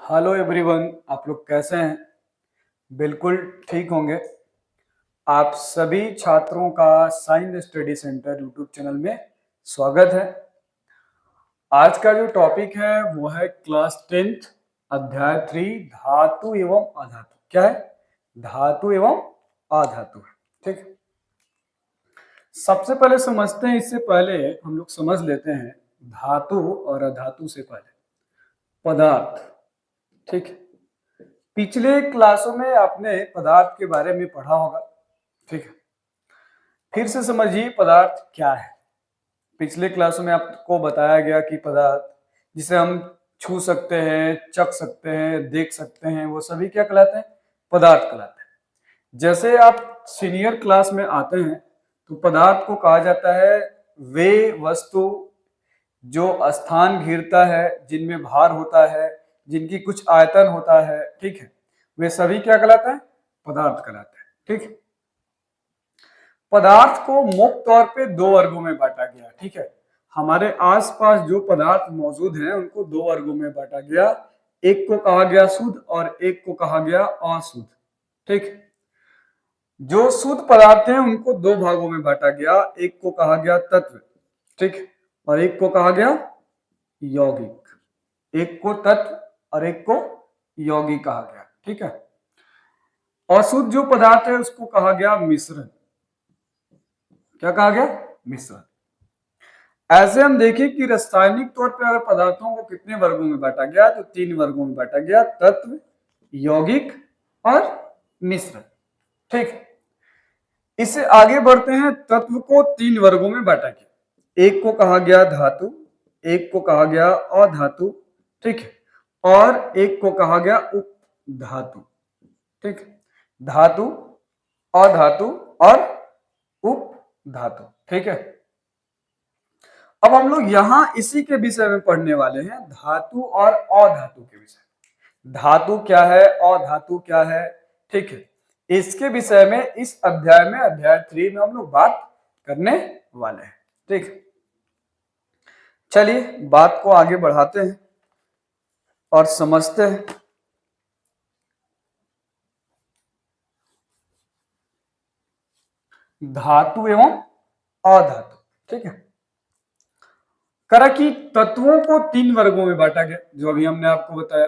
Hello everyone, आप लोग कैसे हैं? बिल्कुल ठीक होंगे। आप सभी छात्रों का science study centre YouTube channel में स्वागत है। आज का जो टॉपिक है वो है क्लास 10th अध्याय 3 धातु एवं अधातु। क्या है? धातु एवं अधातु। ठीक। सबसे पहले समझते हैं, इससे पहले हम लोग समझ लेते हैं धातु और अधातु से पहले पदार्थ। ठीक है। पिछले क्लासों में आपने पदार्थ के बारे में पढ़ा होगा। ठीक है। फिर से समझिए पदार्थ क्या है। पिछले क्लासों में आपको बताया गया कि पदार्थ जिसे हम छू सकते हैं, चख सकते हैं, देख सकते हैं, वो सभी क्या कहलाते हैं? पदार्थ कहलाते हैं। जैसे आप सीनियर क्लास में आते हैं तो पदार्थ को कहा जाता है वे वस्तु जो स्थान घेरता है, जिनमें भार होता है, जिनकी कुछ आयतन होता है। ठीक है। वे सभी क्या कहलाते हैं? पदार्थ कहलाते हैं। ठीक है। पदार्थ को मुक्त तौर पे दो वर्गों में बांटा गया। ठीक है। हमारे आसपास जो पदार्थ मौजूद हैं उनको दो वर्गों में बांटा गया। एक को कहा गया शुद्ध और एक को कहा गया अशुद्ध। ठीक। जो शुद्ध पदार्थ हैं उनको दो भागों में बांटा गया। एक को कहा गया तत्व, ठीक, और एक को कहा गया यौगिक। एक को तत्व और एक को यौगिक कहा गया। ठीक है। अशुद्ध जो पदार्थ है उसको कहा गया मिश्रण। क्या कहा गया? मिश्रण। ऐसे हम देखें कि रासायनिक तौर पर अगर पदार्थों को कितने वर्गों में बांटा गया तो तीन वर्गों में बांटा गया, तत्व, यौगिक और मिश्रण। ठीक। इससे आगे बढ़ते हैं। तत्व को तीन वर्गों में बांटा गया। एक को कहा गया धातु, एक को कहा गया अधातु, ठीक है, और एक को कहा गया उपधातु। ठीक। धातु, अधातु और उपधातु। ठीक है। अब हम लोग यहां इसी के विषय में पढ़ने वाले हैं, धातु और अधातु के विषय। धातु क्या है, अधातु क्या है, ठीक है, इसके विषय में इस अध्याय में, अध्याय 3 में हम लोग बात करने वाले हैं। ठीक। चलिए बात को आगे बढ़ाते हैं और समझते हैं। धातु एवं अधातु। ठीक है। करा कि तत्वों को तीन वर्गों में बांटा गया, जो अभी हमने आपको बताया।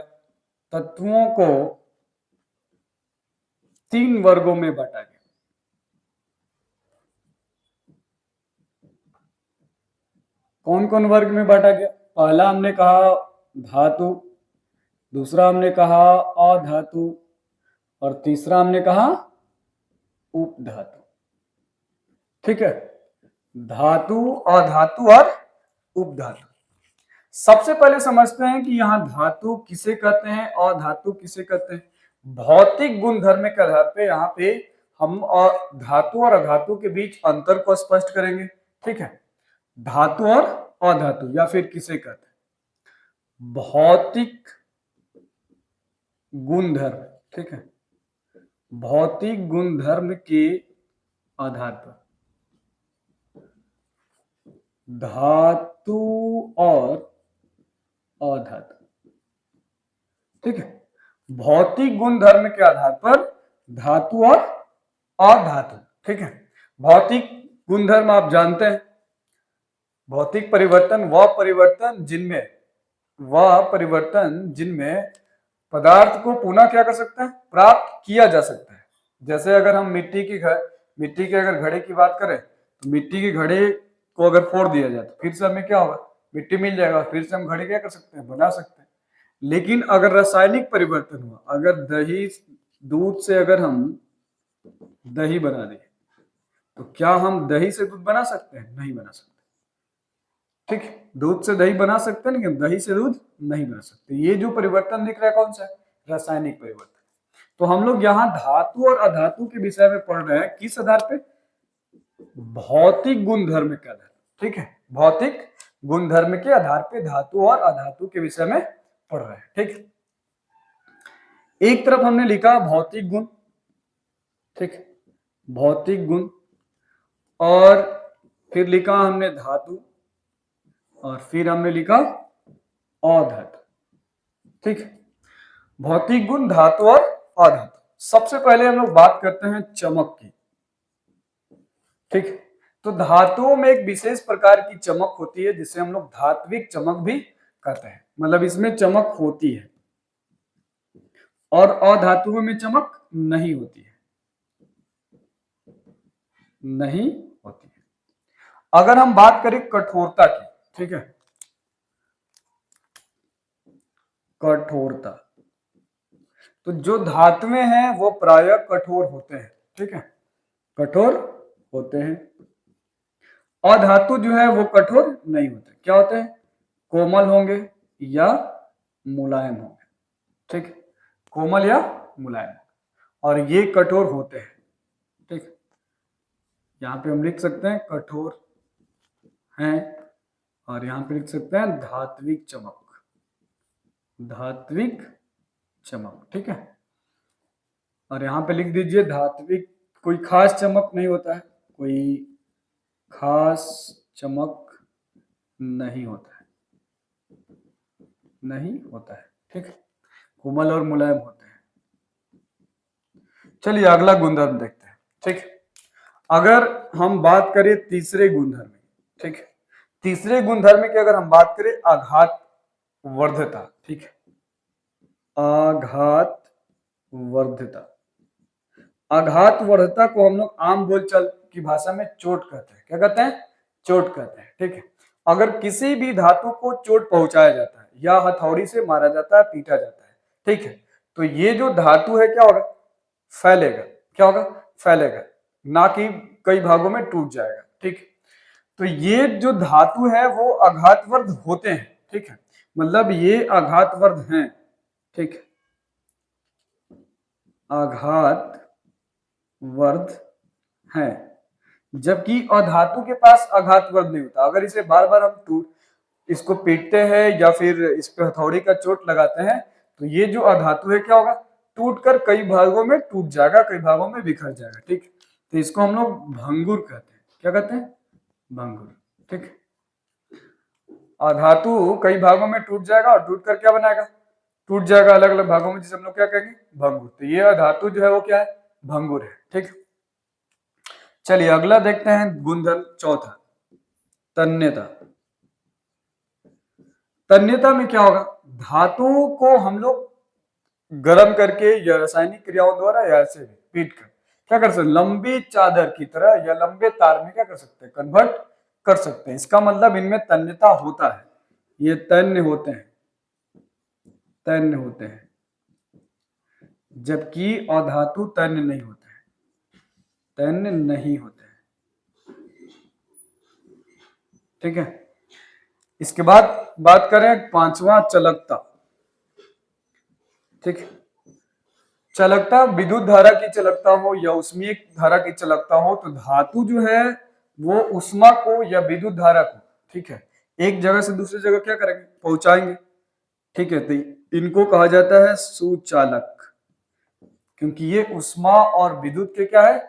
तत्वों को तीन वर्गों में बांटा गया। कौन कौन वर्ग में बांटा गया? पहला हमने कहा धातु, दूसरा हमने कहा अधातु और तीसरा हमने कहा उपधातु। ठीक है। धातु, अधातु और उपधातु। सबसे पहले समझते हैं कि यहां धातु किसे कहते हैं, अधातु किसे कहते हैं। भौतिक गुणधर्म के आधार पे यहाँ पे हम धातु और अधातु के बीच अंतर को स्पष्ट करेंगे। ठीक है। धातु और अधातु या फिर किसे कहते हैं? भौतिक गुणधर्म। ठीक है। भौतिक गुणधर्म के आधार पर धातु और अधातु। ठीक है। भौतिक गुणधर्म के आधार पर धातु और अधातु। ठीक है। भौतिक गुणधर्म आप जानते हैं। भौतिक परिवर्तन वह परिवर्तन जिनमें पदार्थ को पुनः क्या कर सकते हैं? प्राप्त किया जा सकता है। जैसे अगर हम मिट्टी के अगर घड़े की बात करें तो मिट्टी के घड़े को अगर फोड़ दिया जाए तो फिर से हमें क्या होगा? मिट्टी मिल जाएगा, फिर से हम घड़े क्या कर सकते हैं? बना सकते हैं। लेकिन अगर रासायनिक परिवर्तन हुआ, अगर दूध से अगर हम दही बना दें तो क्या हम दही से दूध बना सकते हैं? नहीं बना सकते। ठीक है। दूध से दही बना सकते हैं लेकिन दही से दूध नहीं बना सकते। ये जो परिवर्तन दिख रहा है कौन सा है? रासायनिक परिवर्तन। तो हम लोग यहाँ धातु और अधातु के विषय में पढ़ रहे हैं। किस आधार पे? भौतिक गुणधर्म के आधार। ठीक है। भौतिक गुणधर्म के आधार पे धातु और अधातु के विषय में पढ़ रहे हैं। ठीक। एक तरफ हमने लिखा भौतिक गुण, ठीक, भौतिक गुण, और फिर लिखा हमने धातु और फिर हमने लिखा अधातु। ठीक। भौतिक गुण धातु और अधातु। सबसे पहले हम लोग बात करते हैं चमक की। ठीक, तो धातुओं में एक विशेष प्रकार की चमक होती है जिसे हम लोग धात्विक चमक भी कहते हैं, मतलब इसमें चमक होती है और अधातुओं में चमक नहीं होती है, नहीं होती है। अगर हम बात करें कठोरता की, ठीक है, कठोरता, तो जो धातुएं हैं वो प्रायः कठोर होते हैं, ठीक है, कठोर होते हैं। अधातु जो है वो कठोर नहीं होते, क्या होते हैं, कोमल होंगे या मुलायम होंगे, ठीक, कोमल या मुलायम, और ये कठोर होते हैं, ठीक। यहाँ पे हम लिख सकते हैं कठोर हैं, और यहाँ पे लिख सकते हैं धात्विक चमक, धात्विक चमक, ठीक है। और यहाँ पे लिख दीजिए धात्विक, कोई खास चमक नहीं होता है, कोई खास चमक नहीं होता है, नहीं होता है, ठीक है, कोमल और मुलायम होते हैं। चलिए अगला गुणधर्म देखते हैं, ठीक। अगर हम बात करें तीसरे गुणधर्म में, ठीक है, तीसरे गुणधर्म की अगर हम बात करें आघात वर्धता, ठीक है, आघात वर्धता। आघात वर्धता को हम लोग आम बोलचाल की भाषा में चोट कहते हैं, क्या कहते हैं, चोट कहते हैं, ठीक है। अगर किसी भी धातु को चोट पहुंचाया जाता है या हथौड़ी से मारा जाता है, पीटा जाता है, ठीक है, तो ये जो धातु है क्या होगा, फैलेगा, क्या होगा, फैलेगा, ना कि कई भागों में टूट जाएगा, ठीक। तो ये जो धातु है वो आघातवर्ध होते हैं, ठीक है, मतलब ये आघातवर्ध हैं, ठीक, आघात वर्ध है, जबकि अधातु के पास आघात वर्ध नहीं होता। अगर इसे बार बार हम इसको पीटते हैं या फिर इस पे हथौड़ी का चोट लगाते हैं तो ये जो अधातु है क्या होगा, टूटकर कई भागों में टूट जाएगा, कई भागों में बिखर जाएगा, ठीक। तो इसको हम लोग भंगुर कहते हैं, क्या कहते हैं, भंगुर, ठीक। अधातु कई भागों में टूट जाएगा और टूटकर क्या बनाएगा, टूट जाएगा अलग अलग भागों में, जिसे हम लोग क्या कहेंगे, भंगुर। तो ये अधातु जो है वो क्या है, भंगुर है, ठीक। चलिए अगला देखते हैं गुणधर्म चौथा, तन्यता। तन्यता में क्या होगा, धातुओं को हम लोग गर्म करके या रासायनिक क्रियाओं द्वारा या ऐसे पीट कर क्या कर सकते हैं, लंबी चादर की तरह या लंबे तार में क्या कर सकते हैं, कन्वर्ट कर सकते हैं। इसका मतलब इनमें तन्यता होता है, ये तन्य होते हैं, तन्य होते हैं, जबकि अधातु तन्य नहीं होते हैं, तन्य नहीं होते हैं, ठीक है। इसके बाद बात करें पांचवा, चलकता, ठीक। चलकता, विद्युत धारा की चलकता हो या उष्मीय धारा की चलकता हो, तो धातु जो है वो उष्मा को या विद्युत धारा को, ठीक है, एक जगह से दूसरी जगह क्या करेंगे, पहुंचाएंगे, ठीक है। तो इनको कहा जाता है सुचालक, क्योंकि ये उष्मा और विद्युत के क्या है,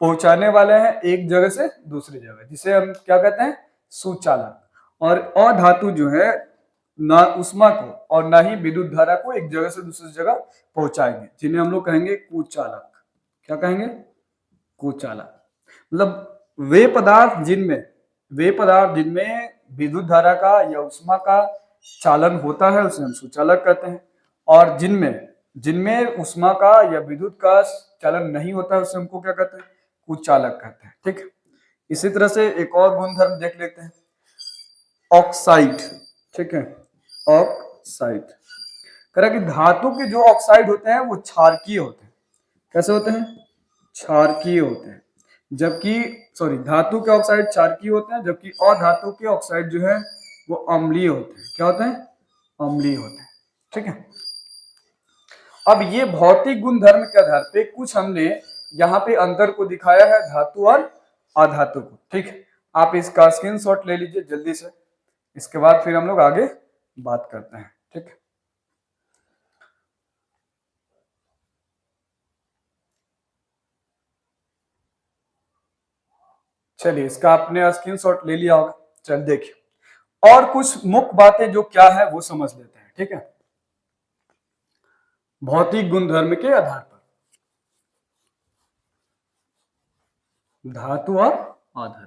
पहुंचाने वाले हैं एक जगह से दूसरी जगह, जिसे हम क्या कहते हैं, सुचालक। और अधातु जो है ना उष्मा को और ना ही विद्युत धारा को एक जगह से दूसरी जगह पहुंचाएंगे, जिन्हें हम लोग कहेंगे कुचालक, क्या कहेंगे, कुचालक। मतलब वे पदार्थ जिनमें विद्युत धारा का या उष्मा का चालन होता है उसे हम सुचालक कहते हैं, और जिनमें जिनमें उष्मा का या विद्युत का चालन नहीं होता है उसे हमको क्या कहते हैं, कुचालक कहते हैं, ठीक। इसी तरह से एक और गुणधर्म देख लेते हैं, ऑक्साइड, ठीक है, ऑक्साइड। कह कि धातु के जो ऑक्साइड होते हैं वो क्षारकीय होते हैं, कैसे होते हैं, क्षारकीय होते हैं, जबकि धातु के ऑक्साइड क्षारकीय होते हैं, जबकि अधातु के ऑक्साइड जो है वो अम्लीय होते हैं, क्या होते हैं, अम्लीय होते हैं, ठीक है। अब ये भौतिक गुणधर्म के आधार पे कुछ हमने यहाँ पे अंतर को दिखाया है धातु और अधातु को, ठीक है। आप इसका स्क्रीनशॉट ले लीजिए जल्दी से, इसके बाद फिर हम लोग आगे बात करते हैं, ठीक है। चलिए इसका आपने स्क्रीनशॉट ले लिया होगा, चल देखिए और कुछ मुख्य बातें जो क्या है वो समझ लेते हैं, ठीक है। भौतिक गुणधर्म के आधार पर, धातु और अधातु।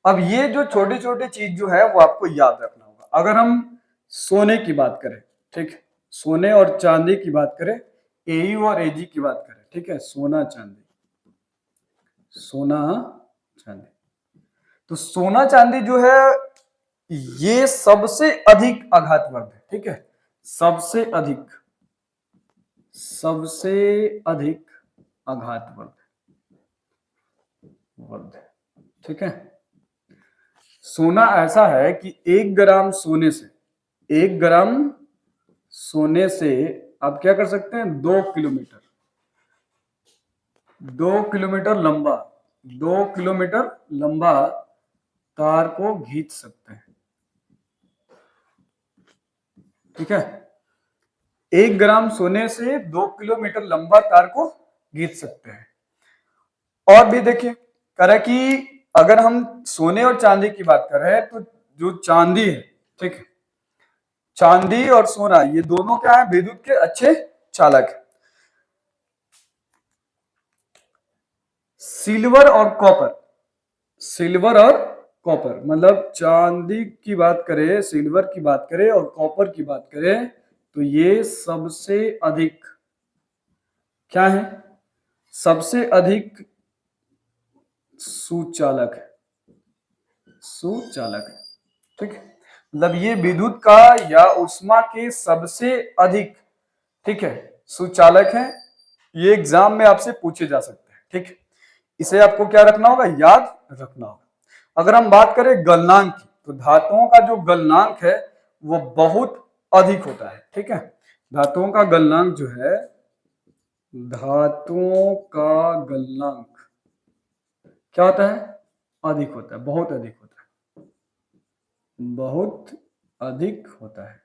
अब ये जो छोटी छोटी चीज जो है वो आपको याद रखना होगा। अगर हम सोने की बात करें, ठीक, सोने और चांदी की बात करें, एयू और एजी की बात करें, ठीक है, सोना चांदी, सोना चांदी, तो सोना चांदी जो है ये सबसे अधिक आघातवर्ध है, ठीक है, सबसे अधिक आघातवर्ध वर्ध, ठीक है। सोना ऐसा है कि 1 ग्राम सोने से, 1 ग्राम सोने से आप क्या कर सकते हैं, 2 किलोमीटर, 2 किलोमीटर लंबा, 2 किलोमीटर लंबा तार को खींच सकते हैं, ठीक है। 1 ग्राम सोने से 2 किलोमीटर लंबा तार को खींच सकते हैं। और भी देखिए कह रहा है कि अगर हम सोने और चांदी की बात कर रहे हैं तो जो चांदी है, ठीक है, चांदी और सोना ये दोनों क्या है, विद्युत के अच्छे चालक है। सिल्वर और कॉपर, सिल्वर और कॉपर, मतलब चांदी की बात करें, सिल्वर की बात करें और कॉपर की बात करें तो ये सबसे अधिक क्या है, सबसे अधिक सुचालक है, सुचालक है, ठीक है। मतलब ये विद्युत का या ऊष्मा के सबसे अधिक, ठीक है, सुचालक है। ये एग्जाम में आपसे पूछे जा सकते हैं, ठीक है। इसे आपको क्या रखना होगा, याद रखना होगा। अगर हम बात करें गलनांक की तो धातुओं का जो गलनांक है वो बहुत अधिक होता है, ठीक है। धातुओं का गलनांक जो है, धातुओं का गलनांक क्या होता है, अधिक होता है, बहुत अधिक होता है, बहुत अधिक होता है,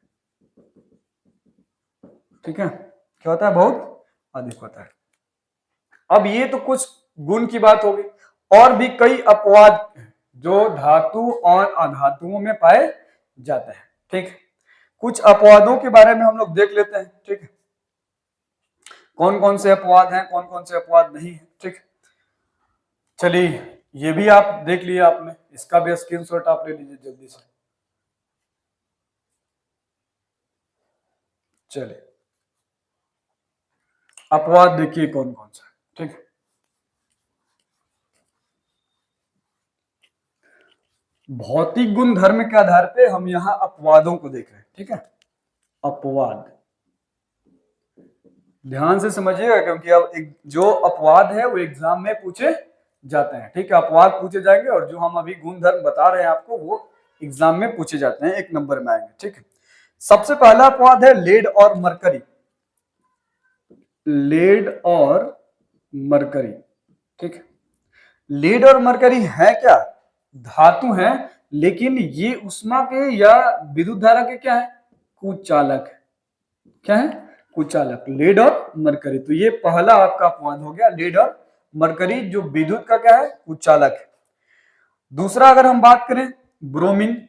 ठीक है। क्या होता है, बहुत अधिक होता है। अब ये तो कुछ गुण की बात होगी, और भी कई अपवाद जो धातु और अधातुओं में पाए जाते हैं, ठीक है। कुछ अपवादों के बारे में हम लोग देख लेते हैं, ठीक है, कौन कौन से अपवाद हैं, कौन कौन से अपवाद नहीं है, ठीक। चलिए ये भी आप देख लिया आपने, इसका भी स्क्रीनशॉट आप ले लीजिए जल्दी से। चलिए अपवाद देखिए कौन कौन सा है, ठीक है। भौतिक गुण धर्म के आधार पे हम यहाँ अपवादों को देख रहे हैं, ठीक है। अपवाद ध्यान से समझिएगा क्योंकि अब जो अपवाद है वो एग्जाम में पूछे जाते हैं, ठीक है। अपवाद पूछे जाएंगे और जो हम अभी गुण धर्म बता रहे हैं आपको वो एग्जाम में पूछे जाते हैं, 1 नंबर में आएंगे, ठीक है। सबसे पहला अपवाद है लेड और मरकरी, लेड और मरकरी, ठीक है। लेड और मरकरी है क्या, धातु है, लेकिन ये ऊष्मा के या विद्युत धारा के क्या है, कुचालक है, क्या है, कुचालक, लेड और मरकरी। तो ये पहला आपका अपवाद हो गया, लेड और मरकरी जो विद्युत का क्या है, कुचालक है। दूसरा अगर हम बात करें ब्रोमीन,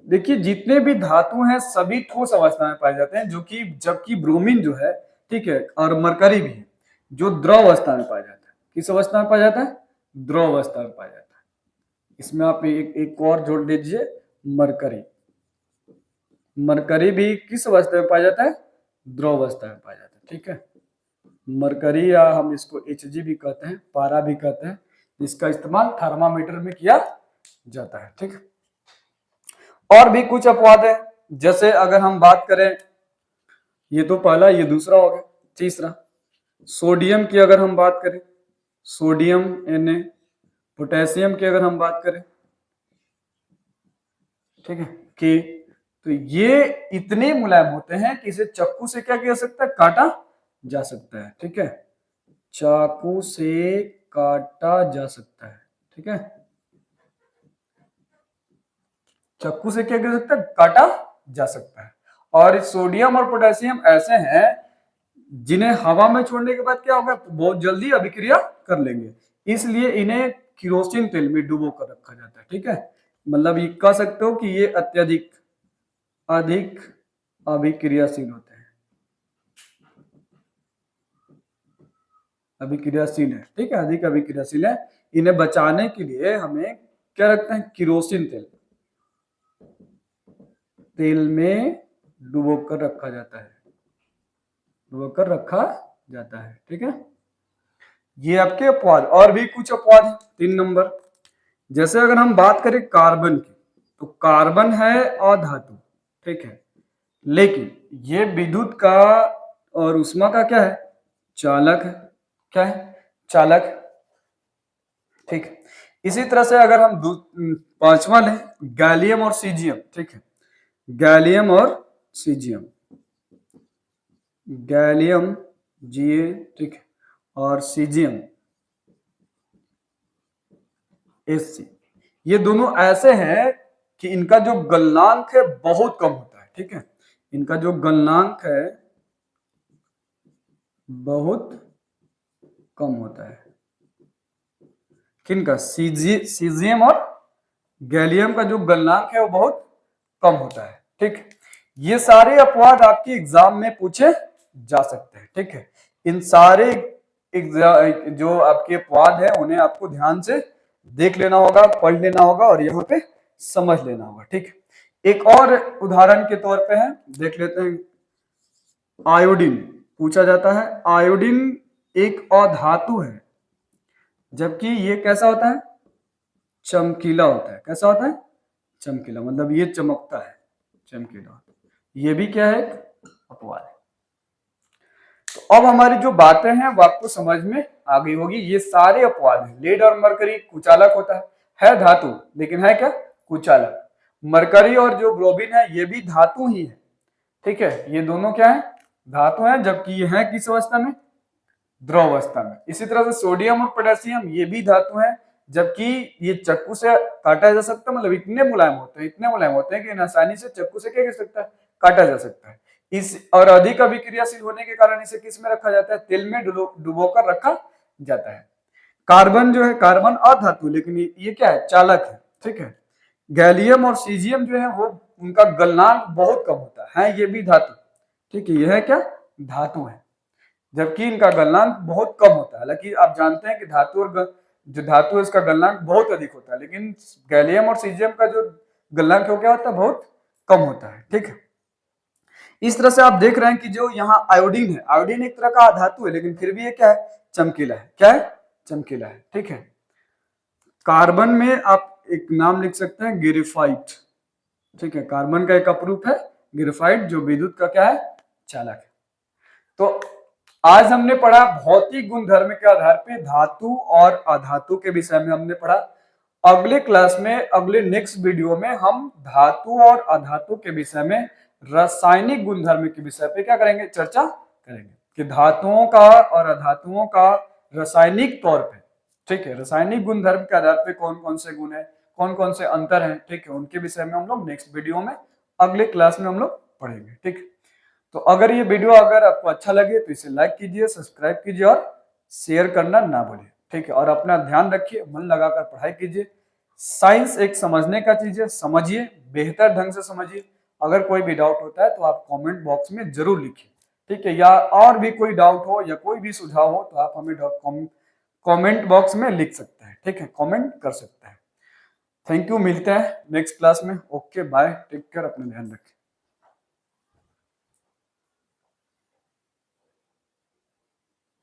देखिए जितने भी धातु हैं सभी ठोस अवस्था में पाए जाते हैं, जो कि जबकि ब्रोमीन जो है, ठीक है, और मरकरी भी है जो द्रव अवस्था में पाया जाता है। किस अवस्था में पाया जाता है, द्रव अवस्था में पाया जाता है। इसमें आप एक और जोड़ दीजिए, मरकरी, मरकरी भी किस अवस्था में पाया जाता है, द्रव अवस्था में पाया जाता है, ठीक है। मरकरी या हम इसको Hg भी कहते हैं, पारा भी कहते हैं, इसका इस्तेमाल थर्मामीटर में किया जाता है, ठीक है। और भी कुछ अपवाद है, जैसे अगर हम बात करें, ये तो पहला, ये दूसरा हो गया। तीसरा सोडियम की अगर हम बात करें, सोडियम Na, पोटेशियम की अगर हम बात करें, ठीक है, के, तो ये इतने मुलायम होते हैं कि इसे चाकू से क्या किया सकता है, काटा जा सकता है, ठीक है, चाकू से काटा जा सकता है, ठीक है, चाकू से क्या कर सकता है, काटा जा सकता है। और सोडियम और पोटेशियम ऐसे हैं जिन्हें हवा में छोड़ने के बाद क्या होगा, बहुत जल्दी अभिक्रिया कर लेंगे, इसलिए इन्हें किरोसिन तेल में डुबो कर रखा जाता है, ठीक है। मतलब ये कह सकते हो कि ये अत्यधिक अधिक अभिक्रियाशील होते हैं, अभिक्रियाशील है, ठीक है, अधिक अभिक्रियाशील है। इन्हें बचाने के लिए हमें क्या रखते हैं, किरोसिन तेल, तेल में डुबोकर रखा जाता है, डुबोकर रखा जाता है, ठीक है। ये आपके अपवाद, और भी कुछ अपवाद है 3 नंबर। जैसे अगर हम बात करें कार्बन की, तो कार्बन है अधातु, ठीक है, लेकिन ये विद्युत का और ऊष्मा का क्या है, चालक है, क्या है, चालक, ठीक है। इसी तरह से अगर हम पांचवा लें, गैलियम और सीजियम, ठीक है, गैलियम और सीजियम, गैलियम Ga, ठीक है, और सीजियम Sc, ये दोनों ऐसे हैं कि इनका जो गलनांक है बहुत कम होता है, ठीक है, इनका जो गलनांक है बहुत कम होता है, किनका, सीजियम और गैलियम का जो गलनांक है वो बहुत कम होता है, ठीक। ये सारे अपवाद आपके एग्जाम में पूछे जा सकते हैं, ठीक है। इन सारे जो आपके अपवाद है उन्हें आपको ध्यान से देख लेना होगा, पढ़ लेना होगा और यहाँ पे समझ लेना होगा, ठीक। एक और उदाहरण के तौर पे है, देख लेते हैं। आयोडीन पूछा जाता है, आयोडीन एक अधातु है, जबकि ये कैसा होता है, चमकीला होता है, कैसा होता है, चमकीला, मतलब ये चमकता है, चमकीला, ये भी क्या है, अपवाद है। तो अब हमारी जो बातें हैं वो आपको समझ में आ गई होगी। ये सारे अपवाद हैं। लेड और मरकरी कुचालक होता है धातु, लेकिन है क्या, कुचालक। मरकरी और जो ब्रोमीन है ये भी धातु ही है, ठीक है, ये दोनों क्या है, धातु है, जबकि ये है किस अवस्था में, द्रव अवस्था में। इसी तरह से सोडियम और पोटेशियम ये भी धातु है, जबकि ये चाकू से काटा जा सकता है, मतलब इतने मुलायम होते हैं, इतने मुलायम होते हैं कि आसानी से चाकू से क्या कर सकता है, काटा जा सकता है। इस और अधिक अभिक्रियाशील होने के कारण इसे किस में रखा जाता है, तेल में डुबोकर रखा जाता है। कार्बन जो है, कार्बन अधातु, लेकिन ये क्या है, चालक है, ठीक है। गैलियम और सीजियम जो है वो उनका गलनांक बहुत कम होता है, ये भी धातु, ठीक है, यह है क्या, धातु है, जबकि इनका गलनांक बहुत कम होता है। हालांकि आप जानते हैं कि धातु और जो धातु है इसका गलनांक बहुत अधिक होता है, लेकिन गैलियम और सीजियम का जो गलनांक है क्या होता है, बहुत कम होता है, ठीक है। इस तरह से आप देख रहे हैं कि जो यहाँ आयोडीन है, आयोडीन एक तरह का धातु है, लेकिन फिर भी ये क्या है, चमकीला है, क्या है, चमकीला है, ठीक है। कार्बन में आप एक नाम लिख सकते हैं, गिरिफाइट, ठीक है, कार्बन का एक अपरूप है गिरिफाइट, जो विद्युत का क्या है, चालक है। तो आज हमने पढ़ा भौतिक गुणधर्म के आधार पे धातु और अधातु के विषय में हमने पढ़ा। अगले क्लास में, अगले नेक्स्ट वीडियो में हम धातु और अधातु के विषय में रासायनिक गुणधर्म के विषय पे क्या करेंगे, चर्चा करेंगे कि धातुओं का और अधातुओं का रासायनिक तौर पे, ठीक है, रासायनिक गुणधर्म के आधार पे कौन कौन से गुण है, कौन कौन से अंतर हैं, ठीक है, उनके विषय में हम लोग नेक्स्ट वीडियो में, अगले क्लास में हम लोग पढ़ेंगे, ठीक है। तो अगर ये वीडियो अगर आपको अच्छा लगे तो इसे लाइक कीजिए, सब्सक्राइब कीजिए और शेयर करना ना भूलिए, ठीक है। और अपना ध्यान रखिए, मन लगाकर पढ़ाई कीजिए। साइंस एक समझने का चीज है, समझिए, बेहतर ढंग से समझिए। अगर कोई भी डाउट होता है तो आप कमेंट बॉक्स में जरूर लिखिए, ठीक है, या और भी कोई डाउट हो या कोई भी सुझाव हो तो आप हमें कमेंट बॉक्स में लिख सकते हैं, ठीक है, कमेंट कर सकते हैं। थैंक यू, मिलते हैं नेक्स्ट क्लास में। ओके, बाय, टेक केयर, अपना ध्यान रखें।